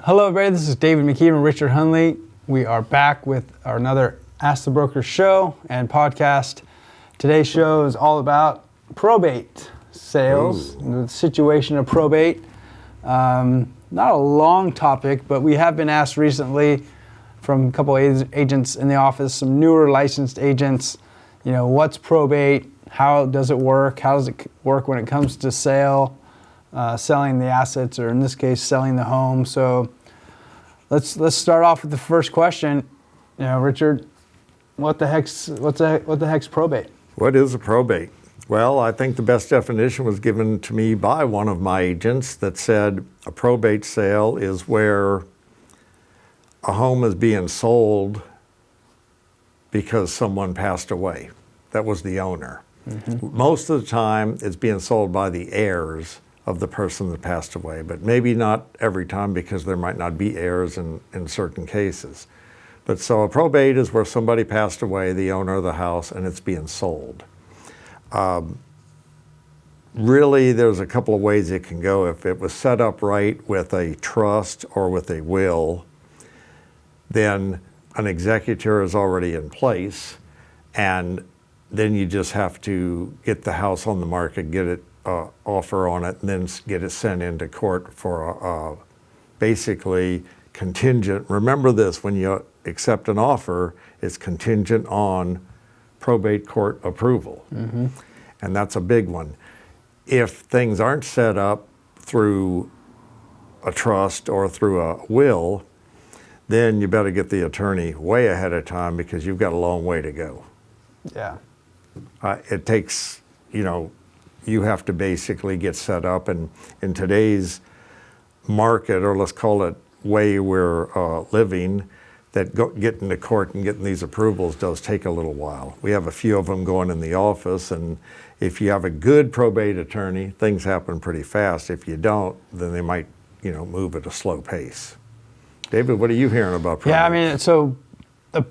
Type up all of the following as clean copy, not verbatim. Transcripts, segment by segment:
Hello, everybody. This is David McKeever and Richard Hunley. We are back with another Ask the Broker show and podcast. Today's show is all about probate sales, the situation of probate. Not a long topic, but we have been asked recently from a couple of agents in the office, some newer licensed agents, what's probate? How does it work? How does it work when it comes to selling the assets, or in this case, selling the home? So let's start off with the first question. Richard, what the heck's probate? What is a probate? Well, I think the best definition was given to me by one of my agents that said a probate sale is where a home is being sold because someone passed away. That was the owner. Mm-hmm. Most of the time, it's being sold by the heirs of the person that passed away, but maybe not every time because there might not be heirs in certain cases. But so a probate is where somebody passed away, the owner of the house, and it's being sold. Really, there's a couple of ways it can go. If it was set up right with a trust or with a will, then an executor is already in place, and then you just have to get the house on the market, get it offer on it, and then get it sent into court for basically contingent. Remember this, when you accept an offer, it's contingent on probate court approval. Mm-hmm. And that's a big one. If things aren't set up through a trust or through a will, then you better get the attorney way ahead of time because you've got a long way to go. Yeah. It takes, you have to basically get set up, and in today's market, or let's call it way we're living, that getting to court and getting these approvals does take a little while. We have a few of them going in the office, and if you have a good probate attorney, things happen pretty fast. If you don't, then they might, move at a slow pace. David, what are you hearing about probate? Yeah,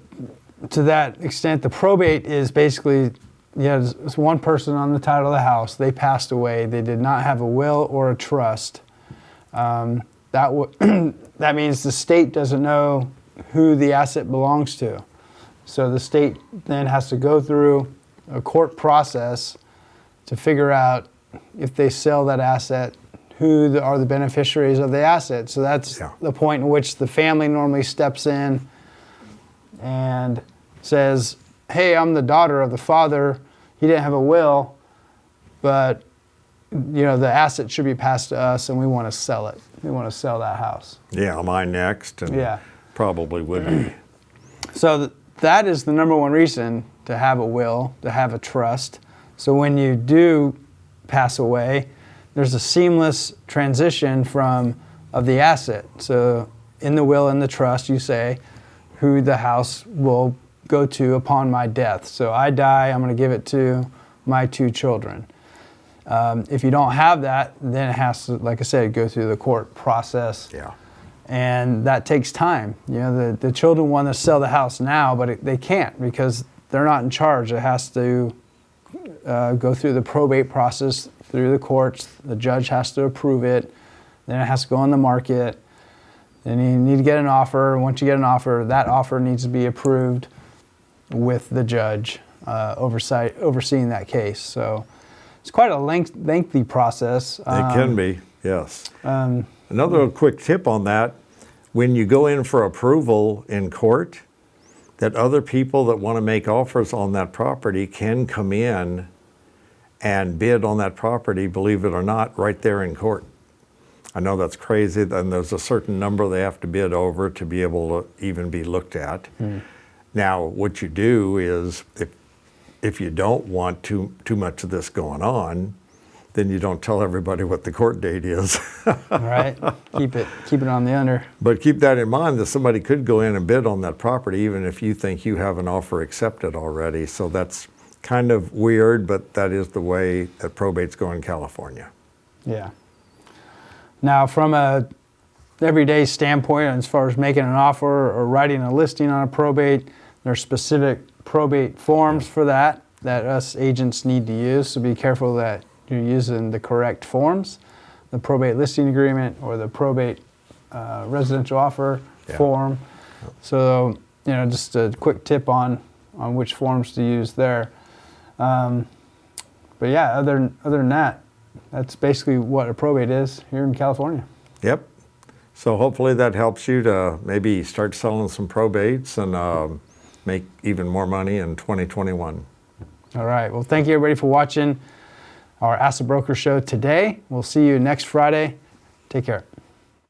to that extent, the probate is basically, there's one person on the title of the house. They passed away. They did not have a will or a trust. That means the state doesn't know who the asset belongs to. So the state then has to go through a court process to figure out if they sell that asset, who are the beneficiaries of the asset. So that's the point in which the family normally steps in and says, hey, I'm the daughter of the father. He didn't have a will, but the asset should be passed to us, and we want to sell it. We want to sell that house. Yeah, am I next? And probably would be. So that is the number one reason to have a will, to have a trust. So when you do pass away, there's a seamless transition of the asset. So in the will and the trust, you say who the house will go to upon my death. So I die, I'm going to give it to my two children. If you don't have that, then it has to, like I said, go through the court process. Yeah. And that takes time. The children want to sell the house now, but they can't because they're not in charge. It has to go through the probate process, through the courts. The judge has to approve it. Then it has to go on the market. Then you need to get an offer. Once you get an offer, that offer needs to be approved with the judge overseeing that case. So it's quite a lengthy process. It can be, yes. Another quick tip on that, when you go in for approval in court, that other people that want to make offers on that property can come in and bid on that property, believe it or not, right there in court. I know that's crazy, and there's a certain number they have to bid over to be able to even be looked at. Mm. Now, what you do is, if you don't want too much of this going on, then you don't tell everybody what the court date is. Right. Keep it on the under. But keep that in mind that somebody could go in and bid on that property even if you think you have an offer accepted already. So that's kind of weird, but that is the way that probates go in California. Yeah. Now, from a everyday standpoint, as far as making an offer or writing a listing on a probate, there's specific probate forms for that us agents need to use. So be careful that you're using the correct forms, the probate listing agreement or the probate residential offer Yeah. form. So, just a quick tip on which forms to use there. But yeah, other than that, that's basically what a probate is here in California. Yep. So hopefully that helps you to maybe start selling some probates and make even more money in 2021. All right. Well, thank you everybody for watching our Ask the Broker show today. We'll see you next Friday. Take care.